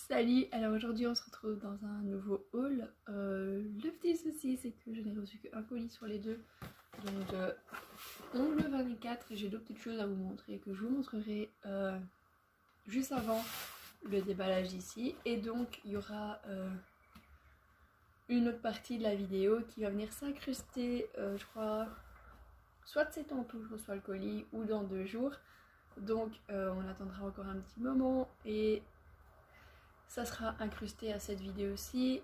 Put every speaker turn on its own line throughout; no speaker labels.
Salut, alors aujourd'hui on se retrouve dans un nouveau haul. Le petit souci c'est que je n'ai reçu qu'un colis sur les deux. Donc on le 24, j'ai deux petites choses à vous montrer que je vous montrerai juste avant le déballage d'ici. Et donc il y aura une autre partie de la vidéo qui va venir s'incruster, je crois, soit c'est tantôt je reçois le colis ou dans 2 jours. Donc on attendra encore un petit moment et ça sera incrusté à cette vidéo aussi.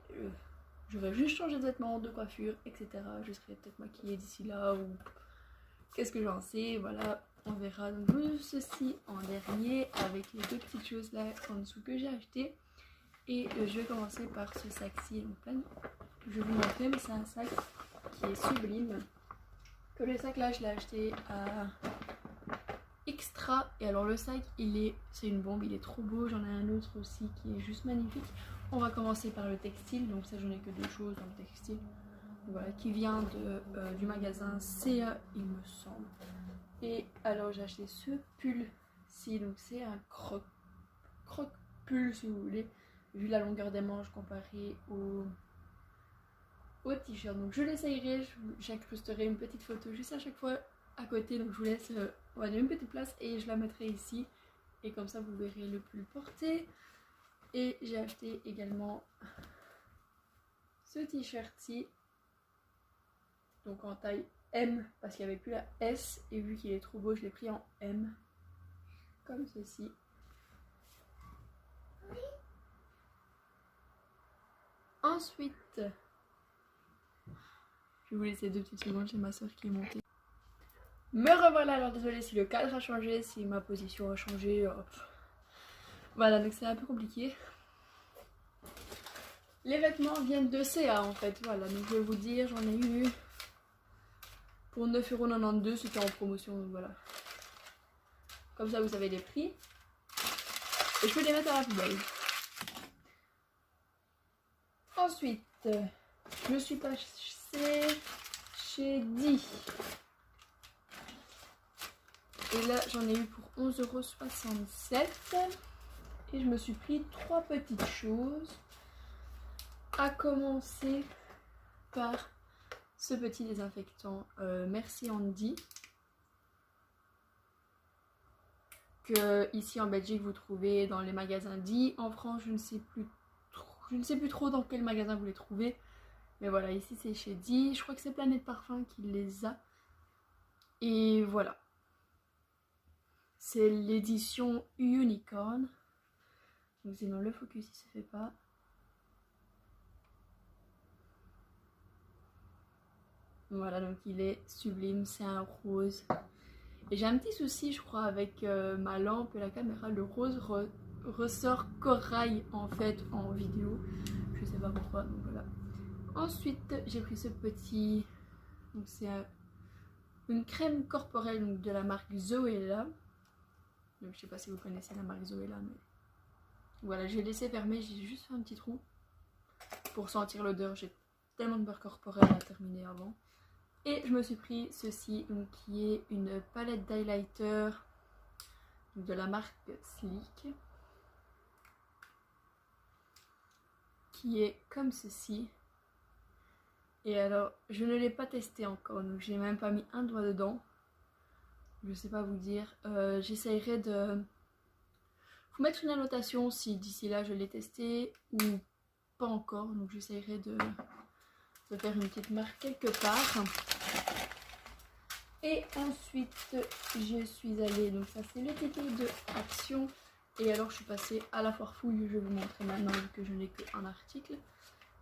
Je vais juste changer de vêtements, de coiffure, etc. Je serai peut-être maquillée d'ici là ou qu'est-ce que j'en sais. Voilà, on verra. Donc ceci en dernier avec les deux petites choses là en dessous que j'ai acheté. Et je vais commencer par ce sac-ci. Je vais vous montrer, mais c'est un sac qui est sublime. Que le sac là je l'ai acheté à Extra. Et alors le sac c'est une bombe, il est trop beau. J'en ai un autre aussi qui est juste magnifique. On va commencer par le textile, donc ça j'en ai que 2 choses dans le textile. Voilà, qui vient du magasin CA il me semble. Et alors j'ai acheté ce pull-ci, donc c'est un croque-pull si vous voulez, vu la longueur des manches comparée au t-shirt. Donc je l'essayerai, j'incrusterai une petite photo juste à chaque fois à côté, donc je vous laisse on va donner une petite place et je la mettrai ici et comme ça vous verrez le pull porté. Et j'ai acheté également ce t-shirt-ci, donc en taille M parce qu'il n'y avait plus la S et vu qu'il est trop beau je l'ai pris en M comme ceci. Ensuite je vais vous laisser 2 petites secondes, j'ai ma soeur qui est montée. Me revoilà, alors désolée si le cadre a changé, si ma position a changé. Voilà, donc c'est un peu compliqué. Les vêtements viennent de CA en fait, voilà, donc je vais vous dire, j'en ai eu pour 9,92€, c'était en promotion, donc voilà. Comme ça vous savez les prix. Et je peux les mettre à la poubelle. Ensuite, je suis passée chez Di. Et là j'en ai eu pour 11,67€. Et je me suis pris 3 petites choses. À commencer par ce petit désinfectant Merci Andy, que ici en Belgique vous trouvez dans les magasins Di. En France je ne sais plus trop dans quel magasin vous les trouvez, mais voilà, ici c'est chez Di. Je crois que c'est Planète Parfum qui les a. Et voilà, c'est l'édition Unicorn. Donc sinon le focus il se fait pas. Voilà, donc il est sublime, c'est un rose. Et j'ai un petit souci je crois avec ma lampe et la caméra, le rose ressort corail en fait en vidéo. Je sais pas pourquoi, donc voilà. Ensuite j'ai pris ce petit, donc c'est une crème corporelle donc de la marque Zoella. Donc je sais pas si vous connaissez la marque Zoella, mais voilà, j'ai laissé fermer, j'ai juste fait un petit trou pour sentir l'odeur. J'ai tellement de beurre corporel à terminer avant. Et je me suis pris ceci, donc, qui est une palette d'highlighter de la marque Sleek, qui est comme ceci. Et alors je ne l'ai pas testé encore, donc j'ai même pas mis un doigt dedans. Je sais pas vous dire. J'essayerai de vous mettre une annotation si d'ici là je l'ai testé ou pas encore. Donc j'essayerai de faire une petite marque quelque part. Et ensuite je suis allée, donc ça c'est le ticket de Action. Et alors je suis passée à la foire fouille, je vais vous montrer maintenant vu que je n'ai qu'un article.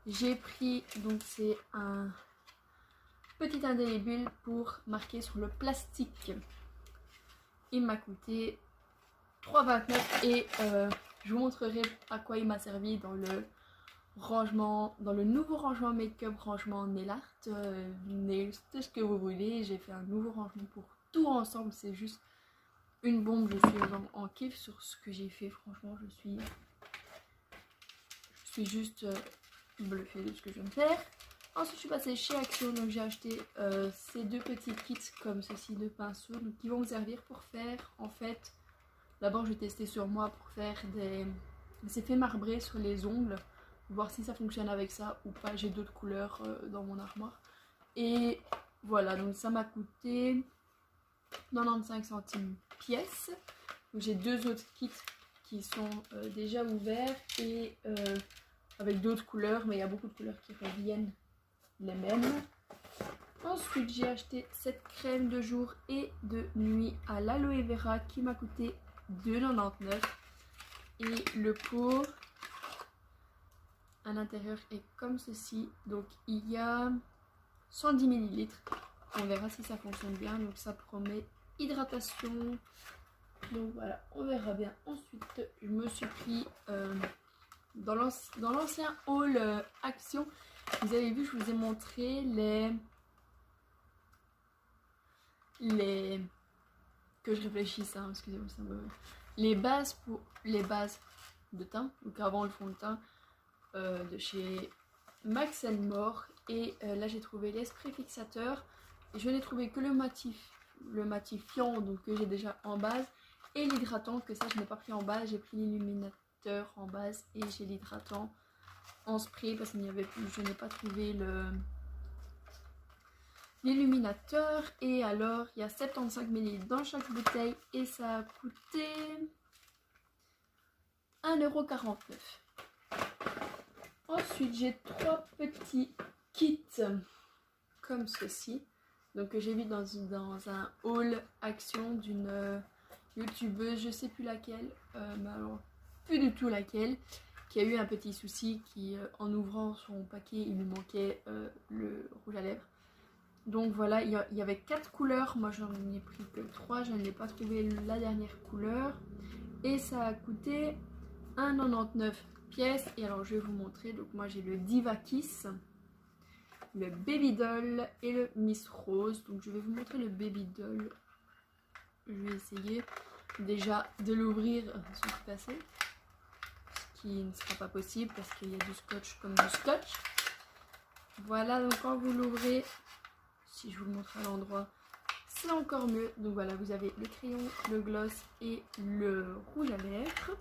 J'ai pris, donc c'est un petit indélébile pour marquer sur le plastique. Il m'a coûté 3,29 et je vous montrerai à quoi il m'a servi dans le rangement, dans le nouveau rangement make-up, rangement nail art, nails, tout ce que vous voulez. J'ai fait un nouveau rangement pour tout ensemble, c'est juste une bombe. Je suis en kiff sur ce que j'ai fait, franchement je suis juste bluffée de ce que je viens de faire. Ensuite je suis passée chez Action, donc j'ai acheté ces 2 petits kits comme ceci de pinceaux, donc qui vont me servir pour faire en fait, d'abord je vais tester sur moi pour faire c'est fait marbrer sur les ongles, voir si ça fonctionne avec ça ou pas. J'ai d'autres couleurs dans mon armoire. Et voilà, donc ça m'a coûté 95 centimes pièce. J'ai deux autres kits qui sont déjà ouverts et avec d'autres couleurs, mais il y a beaucoup de couleurs qui reviennent les mêmes. Ensuite, j'ai acheté cette crème de jour et de nuit à l'aloe vera qui m'a coûté 2,99 €. Et le pot à l'intérieur est comme ceci. Donc il y a 110 ml. On verra si ça fonctionne bien. Donc ça promet hydratation. Donc voilà, on verra bien. Ensuite, je me suis pris dans l'ancien haul Action. Vous avez vu, je vous ai montré les que je réfléchisse, hein, excusez-moi, ça me... les bases de teint. Donc avant le fond de teint de chez Max & More. Et là j'ai trouvé les sprays fixateurs. Je n'ai trouvé que le matifiant, donc que j'ai déjà en base, et l'hydratant, que ça je n'ai pas pris en base. J'ai pris l'illuminateur en base et j'ai l'hydratant en spray parce qu'il n'y avait plus, je n'ai pas trouvé l'illuminateur. Et alors il y a 75 ml dans chaque bouteille et ça a coûté 1,49 €. Ensuite j'ai 3 petits kits comme ceci, donc que j'ai vu dans un haul Action d'une youtubeuse, je sais plus laquelle, mais alors plus du tout laquelle, qui a eu un petit souci, qui en ouvrant son paquet il lui manquait le rouge à lèvres. Donc voilà, il y avait 4 couleurs, moi j'en ai pris que 3, je n'ai pas trouvé la dernière couleur. Et ça a coûté 1,99 pièces. Et alors je vais vous montrer, donc moi j'ai le Diva Kiss, le Baby Doll et le Miss Rose. Donc je vais vous montrer le Baby Doll. Je vais essayer déjà de l'ouvrir sans tout casser, ce qui ne sera pas possible parce qu'il y a du scotch comme du scotch. Voilà, donc quand vous l'ouvrez, si je vous le montre à l'endroit, c'est encore mieux. Donc voilà, vous avez le crayon, le gloss et le rouge à lèvres.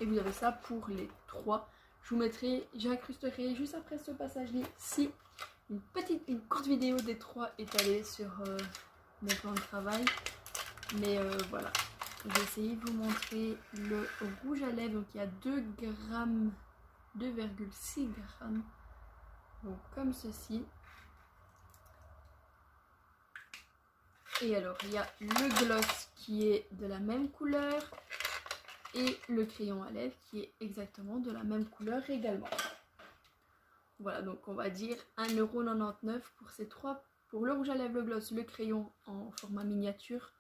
Et vous avez ça pour les 3. Je vous mettrai, j'incrusterai juste après ce passage-ci une courte vidéo des 3 étalée sur mon plan de travail. Mais voilà, je vais essayer de vous montrer le rouge à lèvres. Donc il y a 2 grammes, 2,6 grammes. Donc comme ceci. Et alors il y a le gloss qui est de la même couleur et le crayon à lèvres qui est exactement de la même couleur également. Voilà, donc on va dire 1,99 € pour ces 3, pour le rouge à lèvres, le gloss, le crayon en format miniature,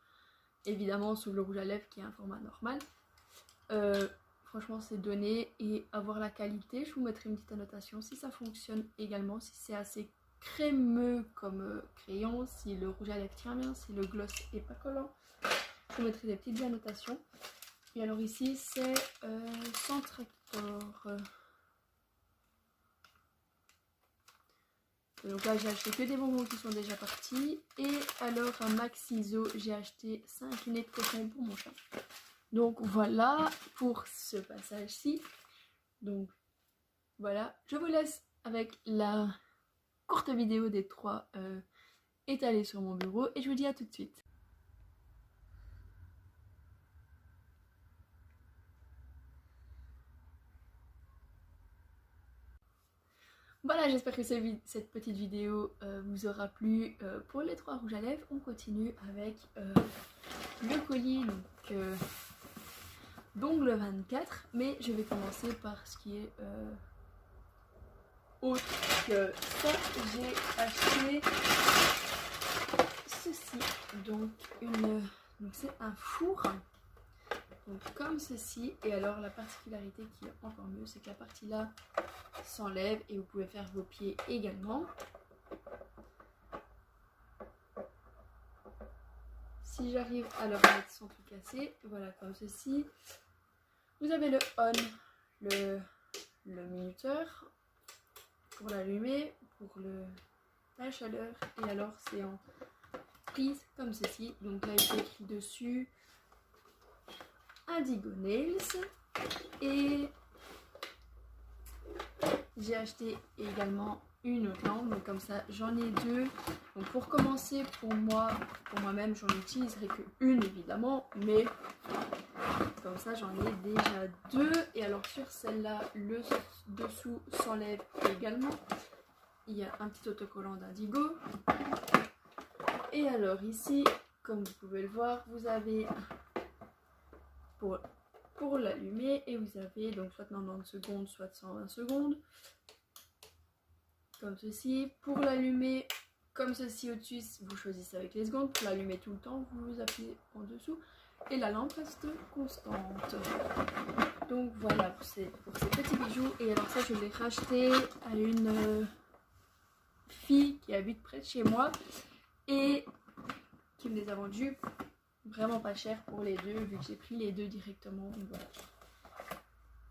évidemment sous le rouge à lèvres qui est un format normal. Franchement c'est donné, et avoir la qualité, je vous mettrai une petite annotation si ça fonctionne également, si c'est assez crémeux comme crayon, si le rouge à lèvres tient bien, si le gloss est pas collant. Je vous mettrai des petites annotations. Et alors ici c'est Centractor. Donc là j'ai acheté que des bonbons qui sont déjà partis. Et alors un Max ISO, j'ai acheté 5 lunettes de coton pour mon chat. Donc voilà pour ce passage-ci. Donc voilà, je vous laisse avec la courte vidéo des 3 étalés sur mon bureau et je vous dis à tout de suite. Voilà, j'espère que cette petite vidéo vous aura plu. Pour les 3 rouges à lèvres, on continue avec le colis d'ongles 24. Mais je vais commencer par ce qui est autre que ça. J'ai acheté ceci. Donc c'est un four. Donc comme ceci. Et alors la particularité qui est encore mieux, c'est que la partie là s'enlève et vous pouvez faire vos pieds également. Si j'arrive à le remettre sans tout casser, voilà, comme ceci. Vous avez le on, le minuteur pour l'allumer, pour la chaleur, et alors c'est en prise comme ceci. Donc là il est écrit dessus Indigo Nails, et j'ai acheté également une autre lampe, donc comme ça j'en ai deux. Donc pour commencer, pour moi-même, j'en utiliserai que une évidemment, mais comme ça j'en ai déjà deux. Et alors sur celle-là, le dessous s'enlève également. Il y a un petit autocollant d'Indigo. Et alors ici, comme vous pouvez le voir, vous avez pour l'allumer et vous avez donc soit 90 secondes, soit 120 secondes. Comme ceci. Pour l'allumer, comme ceci au-dessus, vous choisissez avec les secondes. Pour l'allumer tout le temps, vous appuyez en dessous et la lampe reste constante. Donc voilà pour ces petits bijoux. Et alors ça, je l'ai racheté à une fille qui habite près de chez moi et qui me les a vendus vraiment pas cher pour les deux, vu que j'ai pris les deux directement. Donc voilà.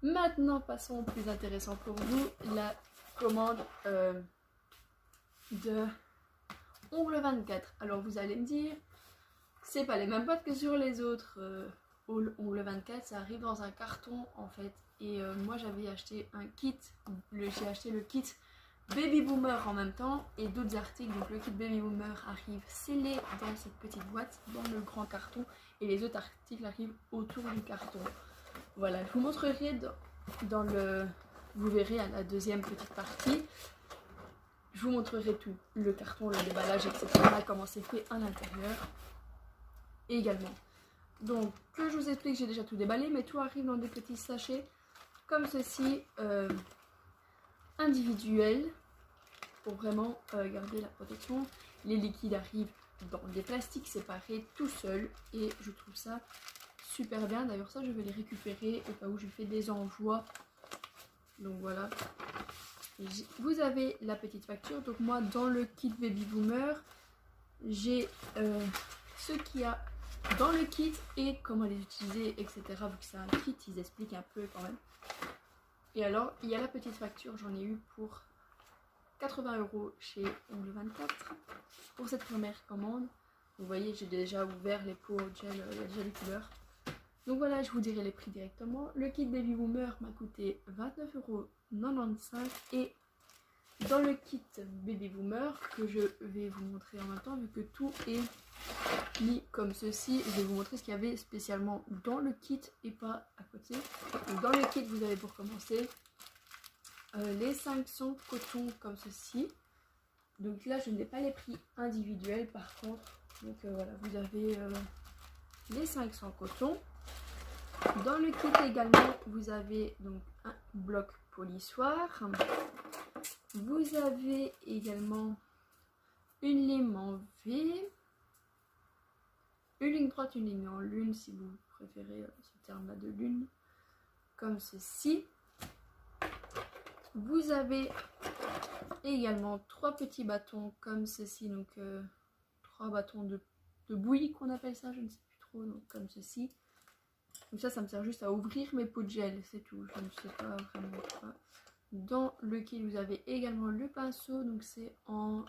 Maintenant, passons au plus intéressant pour vous, la commande de Ongle 24. Alors vous allez me dire, c'est pas les mêmes boîtes que sur les autres Ongle 24, ça arrive dans un carton en fait. Et moi j'avais acheté un kit, j'ai acheté le kit Baby Boomer en même temps et d'autres articles. Donc le kit Baby Boomer arrive scellé dans cette petite boîte, dans le grand carton, et les autres articles arrivent autour du carton. Voilà, je vous montrerai dans le... Vous verrez à la deuxième petite partie. Je vous montrerai tout, le carton, le déballage, etc. Comment c'est fait à l'intérieur également. Donc, que je vous explique, j'ai déjà tout déballé, mais tout arrive dans des petits sachets comme ceci, individuels, pour vraiment garder la protection. Les liquides arrivent dans des plastiques séparés tout seul et je trouve ça super bien. D'ailleurs ça je vais les récupérer au cas où je fais des envois. Donc voilà, vous avez la petite facture. Donc moi dans le kit Baby Boomer j'ai ce qu'il y a dans le kit et comment les utiliser, etc. Vu que c'est un kit, ils expliquent un peu quand même. Et alors il y a la petite facture, j'en ai eu pour 80 € chez Ongle 24 pour cette première commande. Vous voyez, j'ai déjà ouvert les pots de gel, il y a déjà les couleurs. Donc voilà, je vous dirai les prix directement. Le kit Baby Boomer m'a coûté 29,95 € et dans le kit Baby Boomer, que je vais vous montrer en même temps, vu que tout est mis comme ceci, je vais vous montrer ce qu'il y avait spécialement dans le kit et pas à côté. Donc dans le kit, vous avez pour commencer les 500 cotons comme ceci. Donc là, je n'ai pas les prix individuels par contre. Donc voilà, vous avez les 500 cotons. Dans le kit également, vous avez donc un bloc polissoir. Vous avez également une lime en V, une ligne droite, une ligne en lune si vous préférez ce terme-là de lune, comme ceci. Vous avez également 3 petits bâtons comme ceci, donc 3 bâtons de bouillie qu'on appelle ça, je ne sais plus trop, donc comme ceci. Donc ça me sert juste à ouvrir mes pots de gel, c'est tout, je ne sais pas vraiment quoi. Dans le kit, vous avez également le pinceau, donc c'est en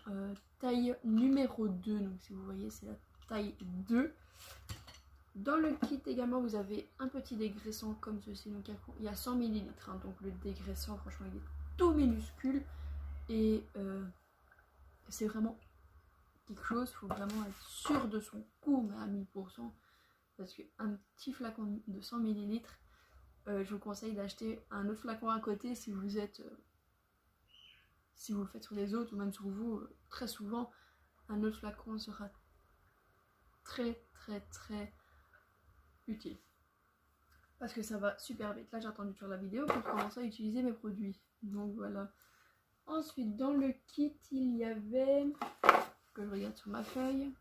taille numéro 2, donc si vous voyez, c'est la taille 2. Dans le kit également, vous avez un petit dégraissant comme ceci, donc il y a 100 ml, hein, donc le dégraissant, franchement, il est tout minuscule et c'est vraiment quelque chose, il faut vraiment être sûr de son coup, mais à 1000%, parce qu'un petit flacon de 100 ml, je vous conseille d'acheter un autre flacon à côté si vous êtes si vous le faites sur les autres ou même sur vous. Très souvent un autre flacon sera très utile parce que ça va super vite. Là j'ai attendu de faire la vidéo pour commencer à utiliser mes produits, donc voilà. Ensuite dans le kit il y avait, que je regarde sur ma feuille,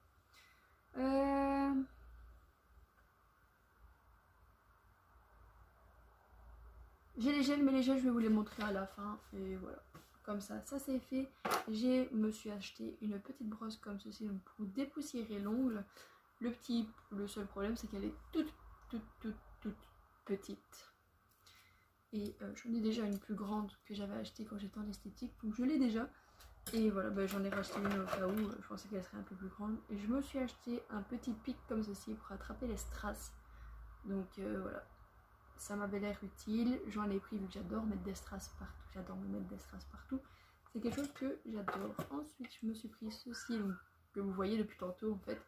j'ai les gels, mais les gels je vais vous les montrer à la fin. Et voilà, comme ça c'est fait. Je me suis acheté une petite brosse comme ceci donc pour dépoussiérer l'ongle. Le seul problème c'est qu'elle est toute petite. Et j'en ai déjà une plus grande que j'avais achetée quand j'étais en esthétique, donc je l'ai déjà. Et voilà, ben, j'en ai racheté une au cas où, je pensais qu'elle serait un peu plus grande. Et je me suis acheté un petit pic comme ceci pour attraper les strass. Donc voilà. ça m'avait l'air utile, j'en ai pris vu que j'adore mettre des strass partout, j'adore me mettre des strass partout, c'est quelque chose que j'adore. Ensuite je me suis pris ceci, donc, que vous voyez depuis tantôt en fait,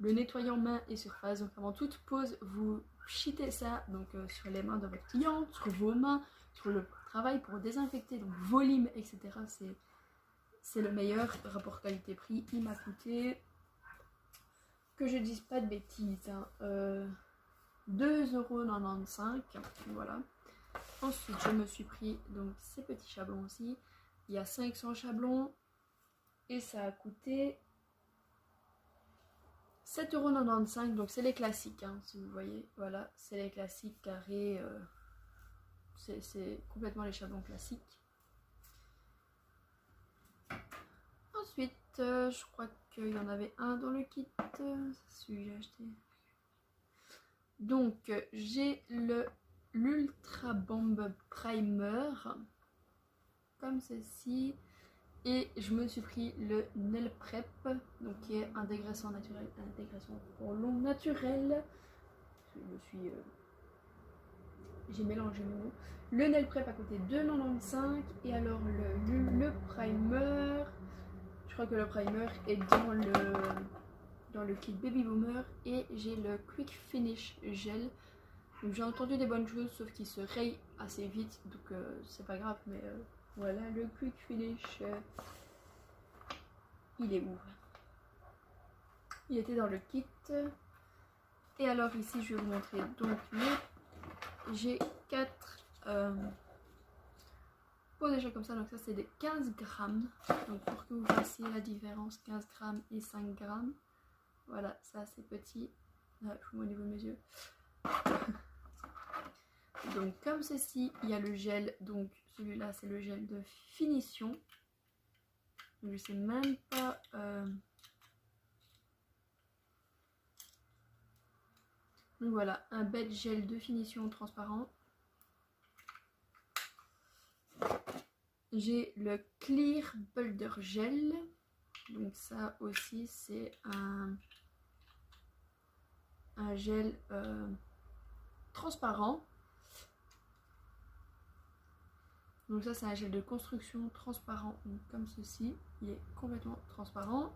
le nettoyant main et surface. Donc avant toute pause vous pchitez ça donc sur les mains de votre cliente, sur vos mains, sur le travail pour désinfecter, donc vos limes, etc. C'est le meilleur rapport qualité-prix. Il m'a coûté, que je dise pas de bêtises, hein, 2,95 €. Voilà. Ensuite, je me suis pris donc ces petits chablons aussi. Il y a 500 chablons et ça a coûté 7,95 €. Donc c'est les classiques, hein, si vous voyez. Voilà, c'est les classiques carrés. C'est complètement les chablons classiques. Ensuite, je crois qu'il y en avait un dans le kit. C'est celui que j'ai acheté. Donc, j'ai l'Ultra Bomb Primer, comme ceci. Et je me suis pris le Nail Prep, donc qui est un dégraissant naturel, un dégraissant pour l'ongles naturel. J'ai mélangé mes mots. Le Nail Prep a coûté 2,95 €. Et alors le primer, je crois que le primer est dans le kit Baby Boomer. Et j'ai le Quick Finish Gel. Donc j'ai entendu des bonnes choses, sauf qu'il se raye assez vite, donc c'est pas grave. Mais voilà, le Quick Finish, il est où? Il était dans le kit. Et alors ici je vais vous montrer donc j'ai 4 pots déjà comme ça, donc ça c'est des 15 grammes. Donc pour que vous fassiez la différence, 15 grammes et 5 grammes. Voilà, ça c'est petit. Ah, je vous mets au niveau de mes yeux. Donc comme ceci, il y a le gel, donc celui-là c'est le gel de finition. Donc je sais même pas... Donc voilà, un bête gel de finition transparent. J'ai le Clear Builder Gel. Donc ça aussi c'est un gel transparent. Donc ça c'est un gel de construction transparent, donc comme ceci, il est complètement transparent.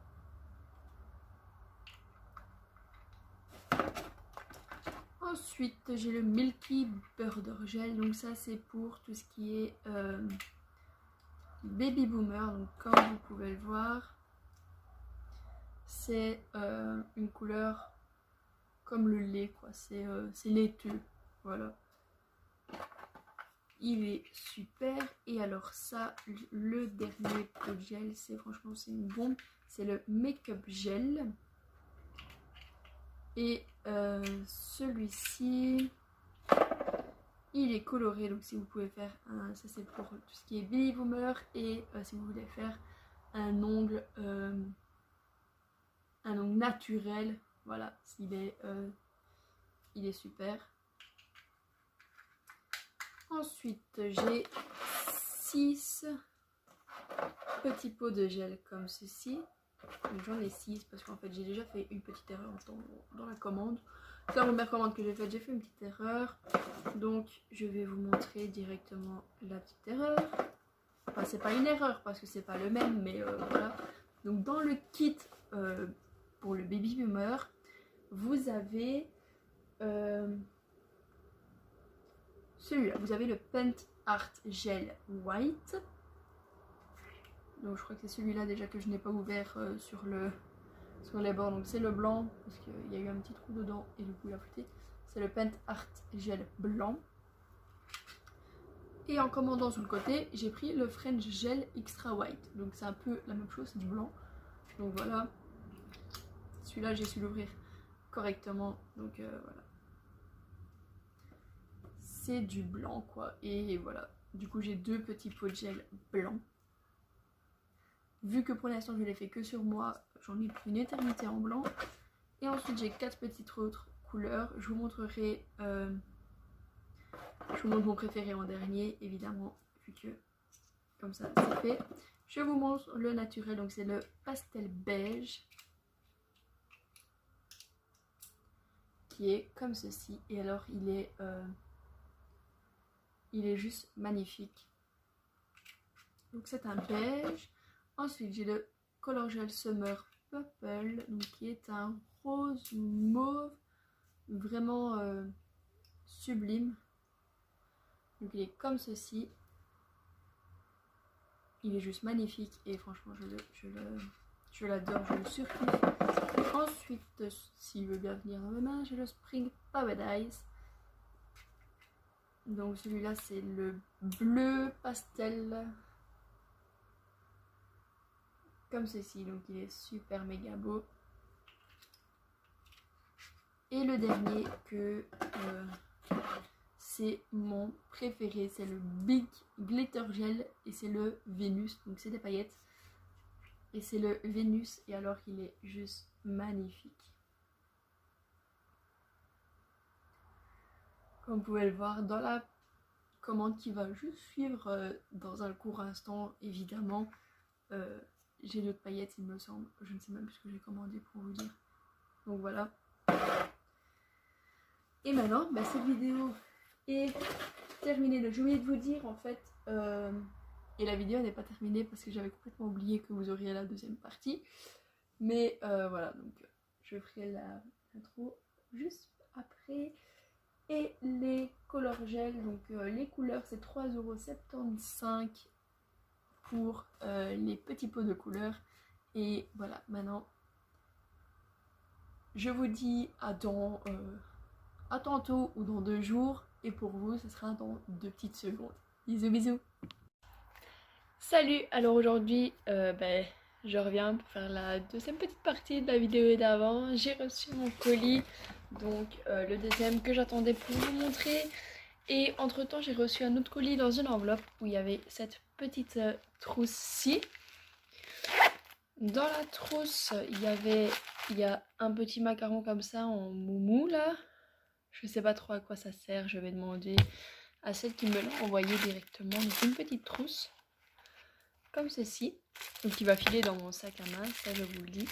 Ensuite j'ai le Milky Border Gel, donc ça c'est pour tout ce qui est Baby Boomer. Donc comme vous pouvez le voir, c'est une couleur comme le lait quoi, c'est laiteux, voilà. Il est super. Et alors ça, le dernier pot de gel, c'est franchement c'est une bombe. C'est le Make-up Gel. Et celui-ci, il est coloré. Donc si vous pouvez faire ça c'est pour tout ce qui est Baby Boomer. Et si vous voulez faire un ongle naturel, voilà, il est super. Ensuite, j'ai 6 petits pots de gel comme ceci. J'en ai 6 parce qu'en fait j'ai déjà fait une petite erreur dans la commande. C'est la première commande que j'ai faite, j'ai fait une petite erreur. Donc je vais vous montrer directement la petite erreur. Enfin c'est pas une erreur parce que c'est pas le même, mais voilà. Donc dans le kit pour le Baby Boomer, vous avez... celui-là, vous avez le Paint Art Gel White. Donc je crois que c'est celui-là déjà que je n'ai pas ouvert sur les bords. Donc c'est le blanc parce qu'il y a eu un petit trou dedans et du coup il a fouetté. C'est le Paint Art Gel blanc. Et en commandant sur le côté, j'ai pris le French Gel Extra White. Donc c'est un peu la même chose, c'est du blanc. Donc voilà. Celui-là j'ai su l'ouvrir correctement. Donc voilà. C'est du blanc quoi, et voilà, du coup j'ai 2 petits pots de gel blanc. Vu que pour l'instant je l'ai fait que sur moi, j'en ai pris une éternité en blanc. Et ensuite j'ai 4 petites autres couleurs. Je vous montrerai, je vous montre mon préféré en dernier évidemment, vu que comme ça c'est fait. Je vous montre le naturel, donc c'est le pastel beige, qui est comme ceci. Et alors il est il est juste magnifique. Donc c'est un beige. Ensuite j'ai le Color Gel Summer Purple, donc qui est un rose mauve vraiment sublime. Donc il est comme ceci. Il est juste magnifique et franchement je l'adore, je le surkiffe. Ensuite, s'il veut bien venir dans mes mains, j'ai le Spring Paradise. Donc celui-là c'est le bleu pastel. Comme ceci, donc il est super méga beau. Et le dernier que c'est mon préféré, c'est le Big Glitter Gel et c'est le Vénus, donc c'est des paillettes. Et c'est le Vénus et alors il est juste magnifique. Comme vous pouvez le voir dans la commande qui va juste suivre dans un court instant, évidemment. J'ai d'autres paillettes il me semble, je ne sais même plus ce que j'ai commandé pour vous dire. Donc voilà. Et maintenant, cette vidéo est terminée. Donc j'ai oublié de vous dire en fait, et la vidéo n'est pas terminée parce que j'avais complètement oublié que vous auriez la deuxième partie. Mais voilà, donc je ferai l'intro juste après. Et les color gel, donc les couleurs c'est 3,75 € pour les petits pots de couleurs. Et voilà, maintenant je vous dis à tantôt ou dans 2 jours. Et pour vous ce sera dans 2 petites secondes. Bisous bisous. Salut, alors aujourd'hui je reviens pour faire la deuxième petite partie de la vidéo d'avant. J'ai reçu mon colis, donc le deuxième que j'attendais pour vous montrer. Et entre temps j'ai reçu un autre colis dans une enveloppe où il y avait cette petite trousse-ci. Dans la trousse il y a un petit macaron comme ça en moumou là. Je sais pas trop à quoi ça sert, je vais demander à celle qui me l'a envoyé directement. Donc une petite trousse comme ceci, donc qui va filer dans mon sac à main, ça je vous le dis.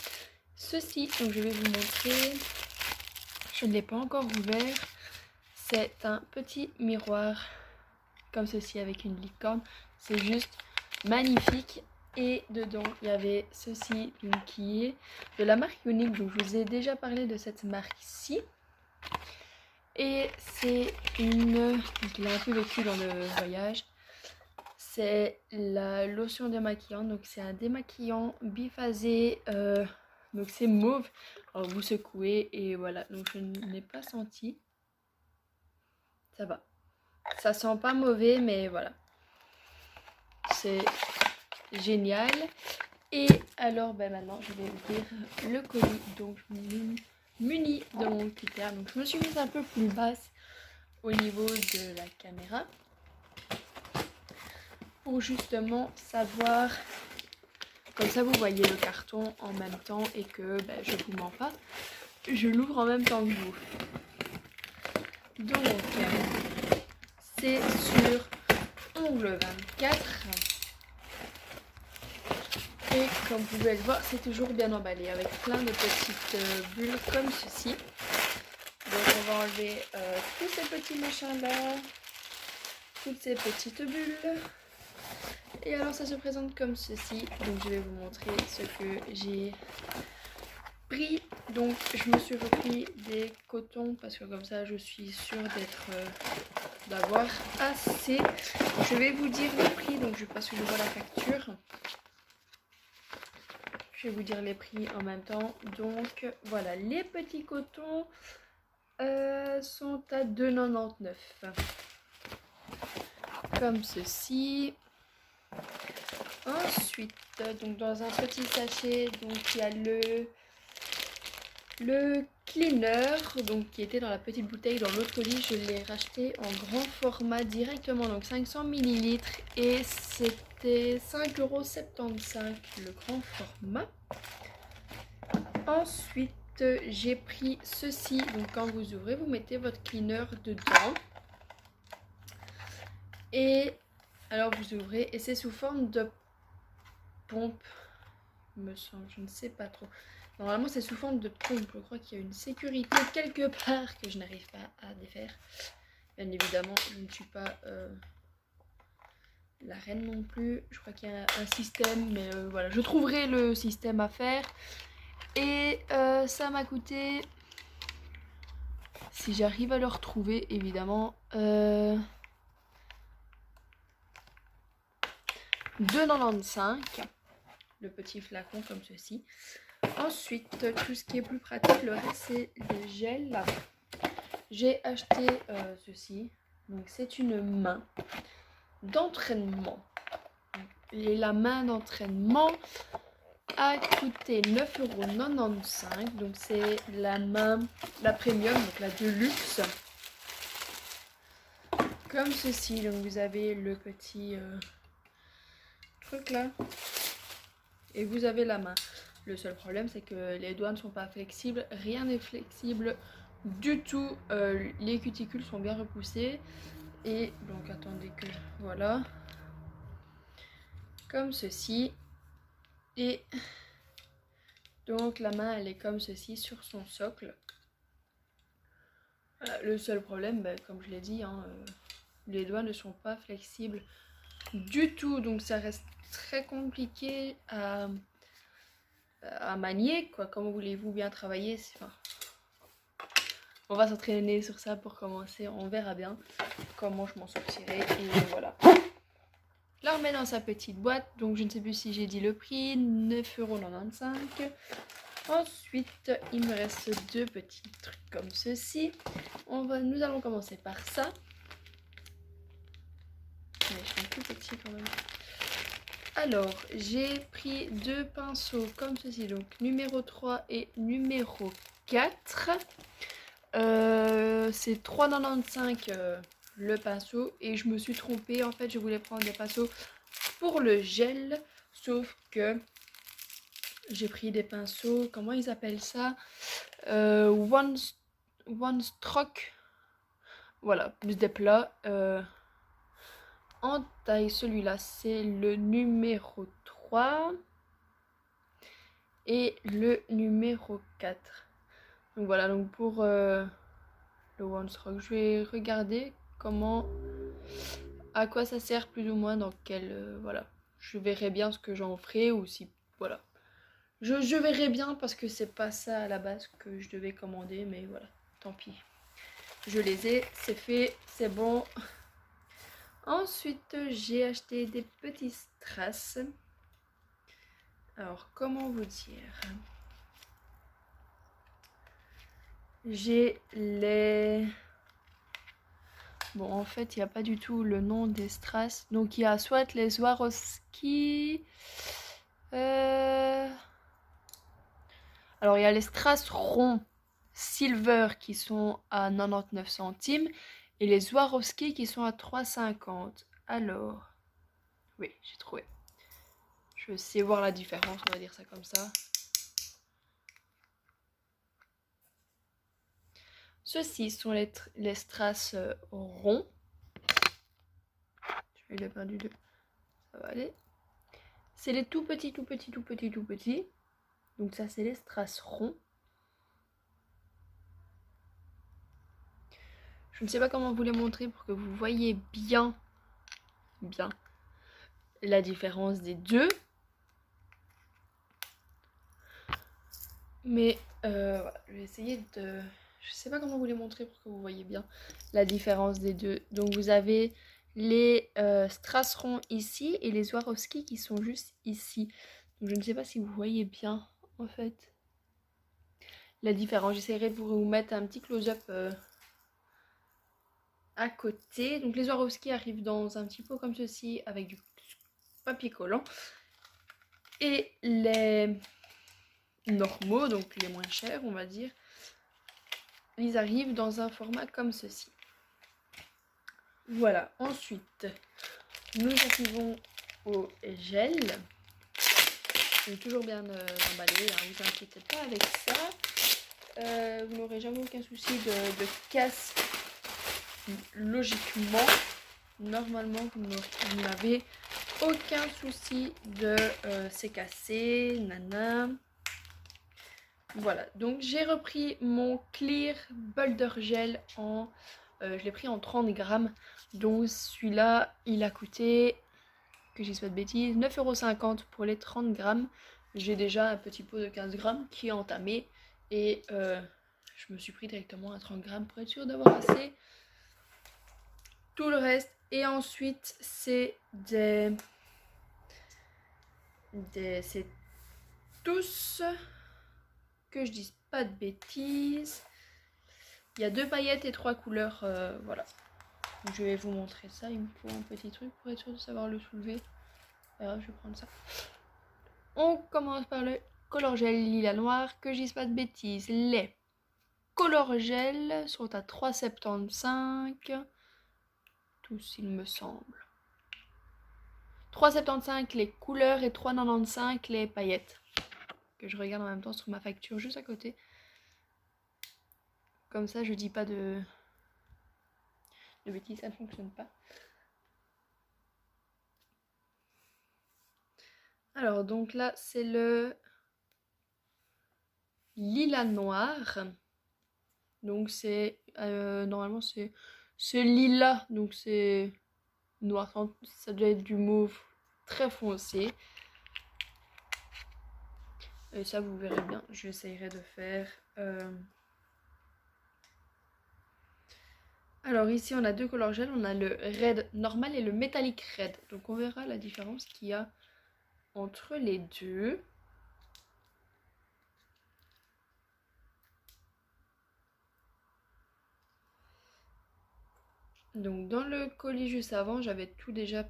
Ceci, donc je vais vous montrer, je ne l'ai pas encore ouvert, c'est un petit miroir comme ceci avec une licorne, c'est juste magnifique. Et dedans il y avait ceci, donc qui est de la marque Unique, donc je vous ai déjà parlé de cette marque ci. Et c'est une, je l'ai un peu vécu dans le voyage. C'est la lotion démaquillante, donc c'est un démaquillant biphasé, donc c'est mauve. Alors vous secouez et voilà, donc je n'ai pas senti. Ça va. Ça sent pas mauvais, mais voilà. C'est génial. Et alors maintenant je vais ouvrir le colis. Donc je me munis de mon cutter. Donc je me suis mise un peu plus basse au niveau de la caméra, pour justement savoir, comme ça vous voyez le carton en même temps et que je vous mens pas, je l'ouvre en même temps que vous. Donc c'est sur ongle 24 et comme vous pouvez le voir c'est toujours bien emballé avec plein de petites bulles comme ceci. Donc on va enlever tous ces petits machins là, toutes ces petites bulles. Et alors ça se présente comme ceci, donc je vais vous montrer ce que j'ai pris. Donc je me suis repris des cotons parce que comme ça je suis sûre d'avoir assez. Je vais vous dire les prix, donc parce que je vois la facture. Je vais vous dire les prix en même temps. Donc voilà, les petits cotons sont à 2,99 €. Comme ceci. Ensuite, donc dans un petit sachet, donc il y a le cleaner, donc qui était dans la petite bouteille dans l'autre colis. Je l'ai racheté en grand format directement, donc 500 ml et c'était 5,75 € le grand format. Ensuite, j'ai pris ceci, donc quand vous ouvrez, vous mettez votre cleaner dedans. Et alors vous ouvrez et c'est sous forme de pompe, me semble, je ne sais pas trop. Normalement c'est sous forme de pompe, je crois qu'il y a une sécurité quelque part que je n'arrive pas à défaire. Bien évidemment je ne suis pas la reine non plus. Je crois qu'il y a un système, mais voilà, je trouverai le système à faire. Et ça m'a coûté, si j'arrive à le retrouver évidemment, 2,95 €, le petit flacon comme ceci. Ensuite, tout ce qui est plus pratique, le reste c'est des gels. J'ai acheté ceci, donc c'est une main d'entraînement. Et la main d'entraînement a coûté 9,95 €, donc c'est la main, la premium, donc la deluxe. Comme ceci, donc vous avez le petit truc là, et vous avez la main. Le seul problème c'est que les doigts ne sont pas flexibles, rien n'est flexible du tout, les cuticules sont bien repoussées. Et donc attendez que voilà, comme ceci. Et donc la main elle est comme ceci sur son socle. Le seul problème, comme je l'ai dit, les doigts ne sont pas flexibles du tout, donc ça reste très compliqué à manier quoi. Comment voulez-vous bien travailler? Enfin, on va s'entraîner sur ça pour commencer, on verra bien comment je m'en sortirai. Et voilà, je la remets dans sa petite boîte, donc je ne sais plus si j'ai dit le prix, 9,95 €. Ensuite il me reste deux petits trucs comme ceci. Nous allons commencer par ça. Mais ils sont plus petits quand même. Alors j'ai pris deux pinceaux comme ceci, donc numéro 3 et numéro 4. C'est 3,95 € le pinceau, et je me suis trompée, en fait je voulais prendre des pinceaux pour le gel, sauf que j'ai pris des pinceaux, comment ils appellent ça, one stroke, voilà, plus des plats, en taille. Celui-là c'est le numéro 3 et le numéro 4. Donc voilà, donc pour le one stroke, je vais regarder à quoi ça sert plus ou moins, dans quel voilà, je verrai bien ce que j'en ferai, ou si voilà, je verrai bien, parce que c'est pas ça à la base que je devais commander, mais voilà, tant pis, je les ai, c'est fait, c'est bon. Ensuite j'ai acheté des petits strass. Alors comment vous dire, j'ai les... Bon, en fait, il n'y a pas du tout le nom des strass. Donc, il y a soit les Swarovski. Alors, il y a les strass ronds silver qui sont à 99 centimes. Et les Swarovski qui sont à 3,50 €. Alors, oui, j'ai trouvé. Je sais voir la différence, on va dire ça comme ça. Ceux-ci sont les strass ronds. Il a perdu deux. Ça va aller. C'est les tout petits, tout petits, tout petits, tout petits. Donc ça, c'est les strass ronds. Je ne sais pas comment vous les montrer pour que vous voyez bien la différence des deux. Mais voilà, je vais essayer de... Je sais pas comment vous les montrer pour que vous voyez bien la différence des deux. Donc vous avez les strass ronds ici et les Swarovski qui sont juste ici. Donc je ne sais pas si vous voyez bien en fait la différence. J'essaierai de vous mettre un petit close-up à côté. Donc les Swarovski arrivent dans un petit pot comme ceci avec du papier collant. Et les normaux, donc les moins chers on va dire, ils arrivent dans un format comme ceci. Voilà, ensuite nous arrivons au gel. Je vais toujours bien emballé, hein, vous inquiétez pas avec ça. Vous n'aurez jamais aucun souci de casse. Logiquement, normalement vous n'avez aucun souci de c'est cassé, nana. Voilà, donc j'ai repris mon Clear Boulder Gel je l'ai pris en 30 grammes. Donc celui-là, il a coûté que je dise pas de bêtises, 9,50 € pour les 30 grammes. J'ai déjà un petit pot de 15 grammes qui est entamé et je me suis pris directement à 30 grammes pour être sûr d'avoir assez. Tout le reste. Et ensuite, c'est c'est tous, que je dise pas de bêtises. Il y a 2 paillettes et 3 couleurs, voilà. Je vais vous montrer ça, il me faut un petit truc pour être sûr de savoir le soulever. Alors, je vais prendre ça. On commence par le color gel lila noir, que je dise pas de bêtises. Les color gel sont à 3,75 €. Tous, il me semble. 3,75 € les couleurs et 3,95 € les paillettes. Que je regarde en même temps sur ma facture juste à côté. Comme ça, je dis pas de bêtises, ça ne fonctionne pas. Alors, donc là, c'est le lilas noir. Donc, c'est normalement, c'est lilas. Donc, c'est noir. Ça doit être du mauve très foncé. Et ça, vous verrez bien. J'essayerai de faire. Alors, ici, on a 2 color gel. On a le red normal et le metallic red. Donc, on verra la différence qu'il y a entre les deux. Donc dans le colis juste avant, j'avais tout déjà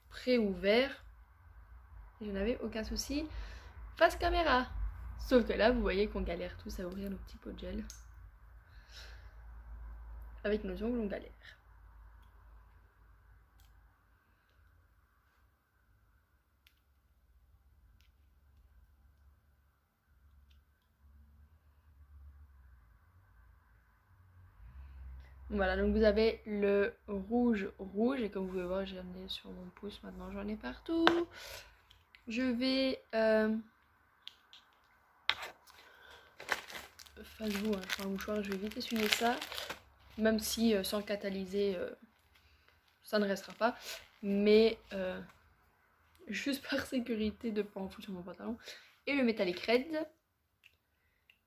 pré-ouvert. Je n'avais aucun souci. Face caméra. Sauf que là, vous voyez qu'on galère tous à ouvrir nos petits pots de gel. Avec nos ongles, on galère. Voilà, donc vous avez le rouge, et comme vous pouvez voir, j'ai amené sur mon pouce, maintenant j'en ai partout. Je vais... Face vous, hein, sur un mouchoir, je vais vite essuyer ça. Même si sans catalyser, ça ne restera pas. Mais juste par sécurité de ne pas en foutre sur mon pantalon. Et le Metallic Red.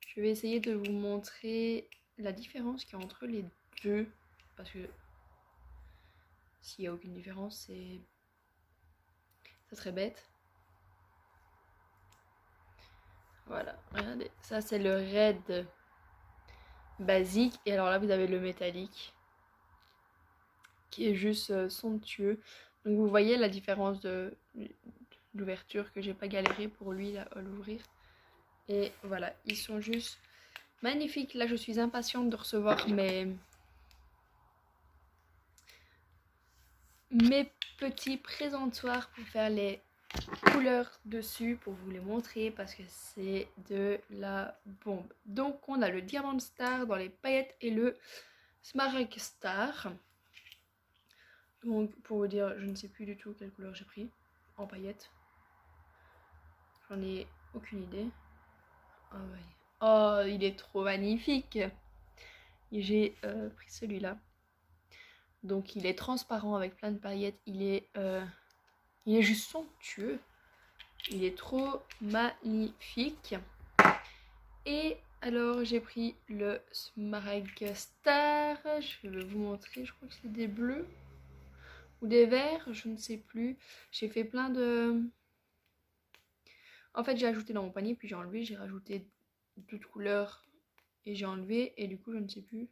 Je vais essayer de vous montrer la différence qu'il y a entre les deux. Parce que s'il n'y a aucune différence, ça serait bête. Voilà, regardez. Ça, c'est le Red basique. Et alors là, vous avez le métallique qui est juste somptueux. Donc vous voyez la différence d'ouverture que j'ai pas galéré pour lui là, à l'ouvrir. Et voilà, ils sont juste magnifiques. Là, je suis impatiente de recevoir mes petits présentoirs pour faire les couleurs dessus, pour vous les montrer parce que c'est de la bombe. Donc on a le Diamond Star dans les paillettes et le Smaragd Star. Donc pour vous dire, je ne sais plus du tout quelle couleur j'ai pris en paillettes. J'en ai aucune idée. Oh, ouais. Oh, il est trop magnifique. J'ai pris celui-là. Donc il est transparent avec plein de paillettes. Il est juste somptueux. Il est trop magnifique. Et alors j'ai pris le Smaragd Star. Je vais vous montrer. Je crois que c'est des bleus ou des verts. Je ne sais plus. J'ai fait plein de... En fait j'ai ajouté dans mon panier puis j'ai enlevé. J'ai rajouté d'autres couleurs et j'ai enlevé. Et du coup je ne sais plus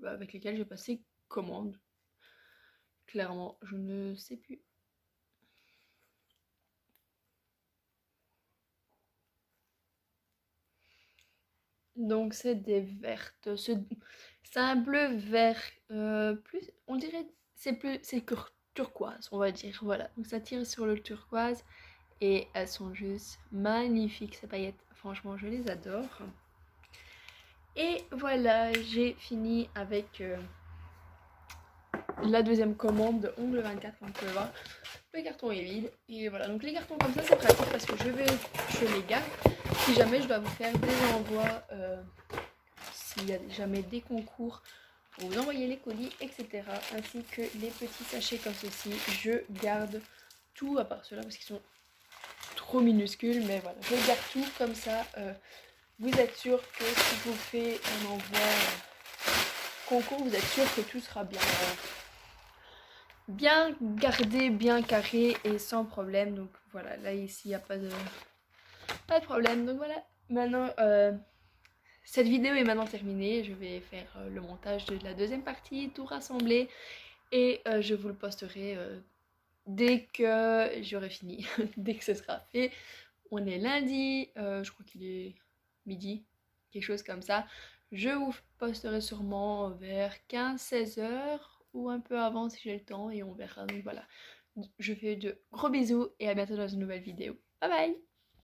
avec lesquelles j'ai passé commande. Clairement je ne sais plus. Donc c'est des vertes, c'est un bleu vert, plus, on dirait, c'est turquoise, on va dire, voilà. Donc ça tire sur le turquoise et elles sont juste magnifiques ces paillettes, franchement je les adore. Et voilà, j'ai fini avec la deuxième commande de Ongle 24, comme vous pouvez voir. Le carton est vide et voilà, donc les cartons comme ça c'est pratique parce que je les garde si jamais je dois vous faire des envois, s'il y a jamais des concours pour vous envoyer les colis, etc. ainsi que les petits sachets comme ceci, je garde tout, à part ceux-là parce qu'ils sont trop minuscules, mais voilà, je garde tout comme ça. Vous êtes sûr que si vous faites un envoi concours, vous êtes sûr que tout sera bien gardé, bien carré et sans problème. Donc voilà, là ici il n'y a pas de problème. Donc voilà, maintenant cette vidéo est maintenant terminée. Je vais faire le montage de la deuxième partie, tout rassembler et je vous le posterai dès que j'aurai fini, dès que ce sera fait. On est lundi, je crois qu'il est midi, quelque chose comme ça. Je vous posterai sûrement vers 15-16 heures ou un peu avant si j'ai le temps et on verra. Donc voilà, je fais de gros bisous et à bientôt dans une nouvelle vidéo. Bye bye!